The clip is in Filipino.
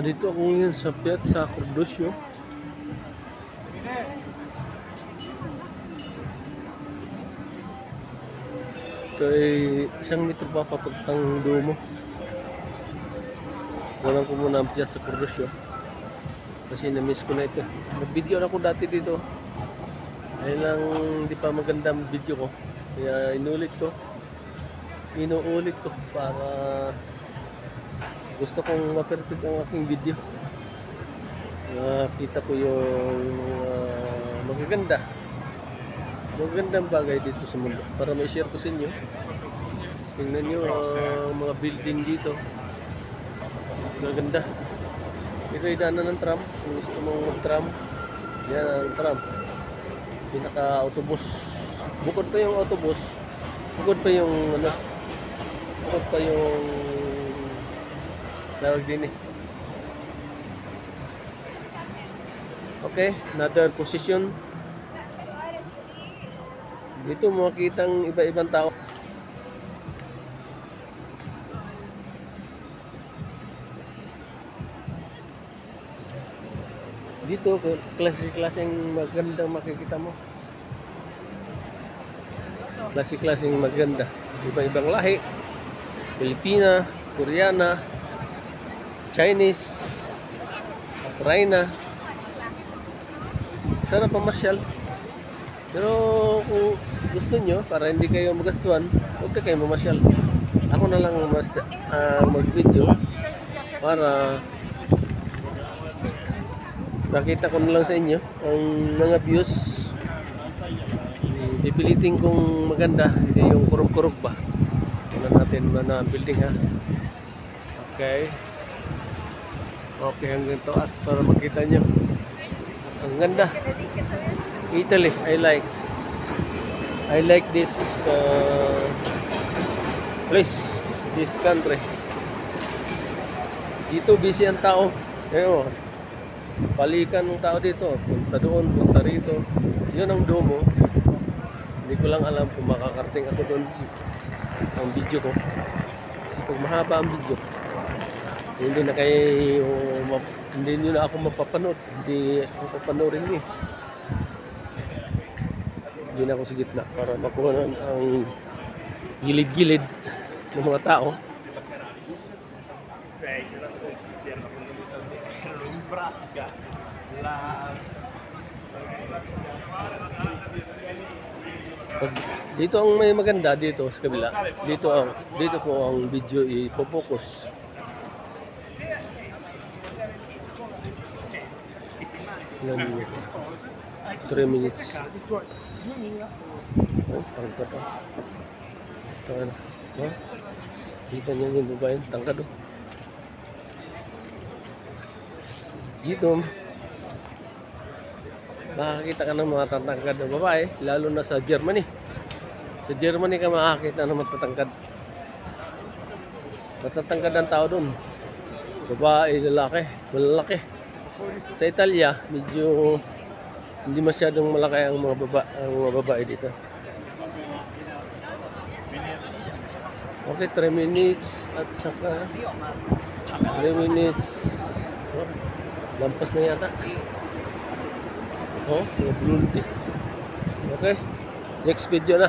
Dito ako ngayon sa Piazza Cordosio. Ito ay 1 metro pa papuntang Duomo. Gawan ko muna ang Piazza Cordosio kasi na-miss ko na ito. Nag-video na ako dati dito. Ay lang hindi pa maganda ang video ko. Kaya inuulit ko para gusto kong ma-perfect ang aking video. Kita ko yung magagandang bagay dito sa mundo para ma-share ko sa inyo. Tingnan nyo ang mga building dito. Maganda. Ito ay daanan ng tram. Kung gusto mong mag-tram, yan ang tram. Pinaka-autobus. Bukod pa yung autobus, bukod pa yung tawag din eh. Okay, another position. Dito makikita ang iba-ibang tao. Dito, klase-klaseng magandang makikita mo. Klase-klaseng maganda. Iba-ibang lahi. Pilipina, Koreana, Chinese, Ukraina. Sarap mamasyal. Pero kung gusto nyo, para hindi kayo magastuhan, huwag kayo mamasyal. Ako na lang mag-video para nakita ko na lang sa inyo ang mga views. Pipilitin kong maganda, hindi yung kurog-kurog ba. Tingnan natin na building ha. Okay. Okay, hanggang taas para makita nyo. Ang ganda. Italy, I like this place, this country. Dito busy ang tao. Ayun. Palikan ng tao dito. Punta doon, punta rito. Yun ang Duomo. Hindi ko lang alam kung makakarating ako doon ang video ko. Kasi pag mahaba ang video, hindi nyo na ako mapapanood. Hindi ako papanoorin nyo. Hindi na ako sa gitna para makuha na ang gilid-gilid ng mga tao. Dito ang may maganda dito sa kabila. Dito ko ang video ipo-focus. 3 minutes. Tangkad oh. Tangkad. Oh. Kita niyo yung babae, tangkad oh. Dito makakita ka ng mga tatangkad na babae, lalo na sa Germany. Sa Germany ka makakita ng matatangkad. Matatangkad ang tao doon. Babae, lalaki, malalaki. Sa Italia, medyo hindi masyadong malaki ang mga babae dito. Okay, 3 minutes at saka 3 minutes. Oh, lampas na yata. Oh, blue. Okay, next video na.